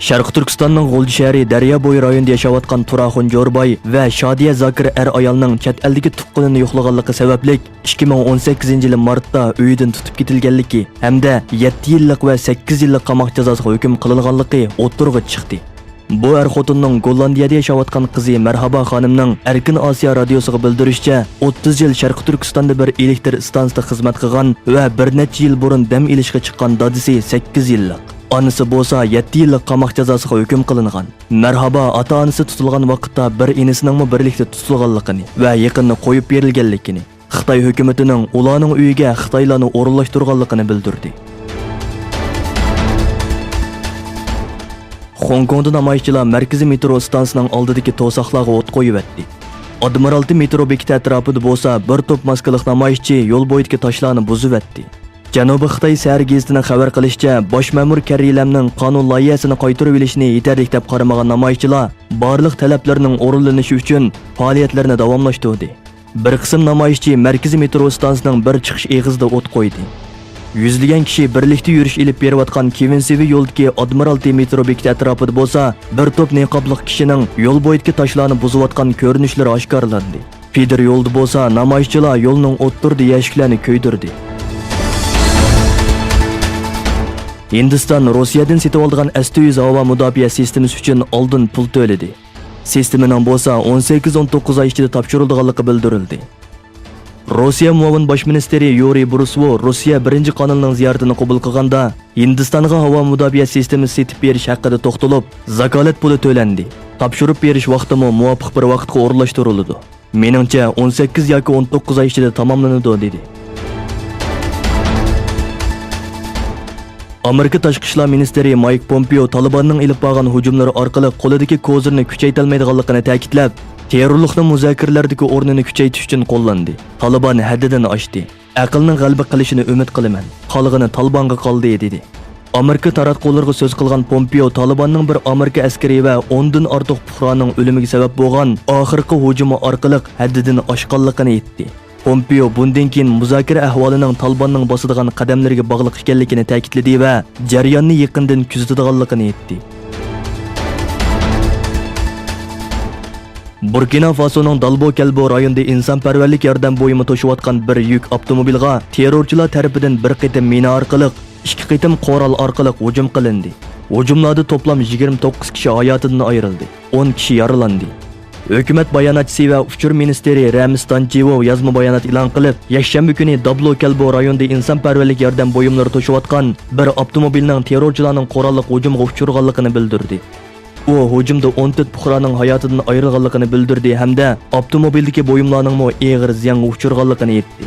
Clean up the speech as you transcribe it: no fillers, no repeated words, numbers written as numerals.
Sharq Turkistonning G'o'lji shahri Daryobo'yi rayonida yashayotgan Turaxun Jo'rbay va Shodiya Zokir ayolning chet eldagi tuqqanini yo'qlaganligi sababli 2018-yil martda uyidan tutib ketilganligi hamda 7 yillik va 8 yillik qamoq jazosiga hukm qilinganligi o'ttirg'i chiqdi. Bu xotinning Gollandiyada yashayotgan qizi Marhaba xonimning Erkin Osiyo radiosiga bildirishicha, 30 yil Sharq Turkistonda bir elektr stansiyasida xizmat qilgan va bir necha yil burun dam ilishga chiqqan dadisi 8 yillik. Anısı bo'lsa 7 yillik qamoq jazosiga hukm qilingan. Marhaba ota-onasi tutilgan vaqtda bir inisining birlikda tutilganligini va yaqinni qo'yib berilganligini, Xitoy hukumatining ularning uyiga Xitoylarni o'rinlashtirganligini bildirdi. Hong Kongda namoyishchilar markaziy metro stansiyasining oldidagi to'siqlarga o't qo'yib etdi. Admiralty metro bekati atrofida bo'lsa bir to'p maskalik namoyishchi yo'l bo'yidagi toshlarni buzib etdi. Janubiy Xitoy Sahar gazetining xabar qilishicha, bosh ma'mur Karilamning qonun loyihasini qaytarib olishni yetarli deb qaramagan namoyishchilar barliq talablarning o'rinlanishi uchun faoliyatlarini davomlashtirdi. Bir qism namoyishchi markaziy metro stansiyasining bir chiqish eg'izida o't qo'ydi. Yuzlagan kishi birlikda yurish ilib berayotgan Kevinsevi yo'ldagi Admiralty metro bekati atrofida bo'lsa, bir to'p niqobliq kishining yo'l bo'yidagi toshlarni buzayotgan ko'rinishlari oshkorlandi. Feeder yo'lda bo'lsa, namoyishchilar yo'lning o'ttirdi yashiklarini ko'ydirdi. Hindiston Rossiyadan setib olgan S-400 havo mudofaa sistemasi uchun oldin pul to'ladi. Sistemaning bo'lsa 18-19 oy ichida topshirilganligi bildirildi. Rossiya muavin bosh ministri Yuriy Burusov Rossiya birinchi qonunning ziyoratini qabul qilganda Hindistonga havo mudofaa sistemasi setib berish haqida to'xtalib, zakolat puli to'landi. Topshirib berish vaqtimi muvofiq bir vaqtga o'rinlashtiriladi. Meningcha 18 yoki 19 oy ichida tamomlanadi dedi. Amerika Tashqi ishlar ministri Mike Pompeo Talibanning ilib borgan hujumlari orqali qo'lidagi kozirni kuchaytirolmaydiganligini ta'kidlab, terrorlikning muzokaralardagi o'rnini kuchaytirish uchun qo'llandi. Taliban haddidan oshdi. Aqlning g'alaba qilishini umid qilaman. Qolgani Talibanga qoldi dedi. Amerika taratqularga so'z qilgan Pompeo Talibanning bir Amerika askari va 10 dan ortiq fuqaroning o'limiga sabab bo'lgan oxirgi hujumi orqali haddidan oshganligini aytdi. Pompeo bundan keyin muzokara ahvolining Talibanning bosadigan qadamlariga bog'liq ekanligini ta'kidladi va jarayonni yaqindan kuzatadiganligini aytdi. Burkina Fasoning Dalbo-Kelbo rayonida insonparvarlik yordam bo'yimi to'shiyotgan bir yuk avtomobilga terrorchilar tarafidan bir qitim mina orqali, 2 qitim qoral orqali hujum qilindi. Hujumlarda to'plam 29 kishi hayotidan ayrildi, 10 kishi yaralandi. Hukumat bayonotchisi va uchur ministri Ramis Tanchivo yozma bayonot e'lon qilib, yakshanba kuni Dalbo-Kelbo rayonida insonparvarlik yordam bo'yimlari to'shiyotgan bir avtomobilning terrorchilarning qurolli hujumiga uchirganligini bildirdi. U hujumda 14 fuqaroning hayotidan ayrilganligini bildirdi hamda avtomobildagi bo'yimlarning og'ir ziyonga uchirganligini aytdi.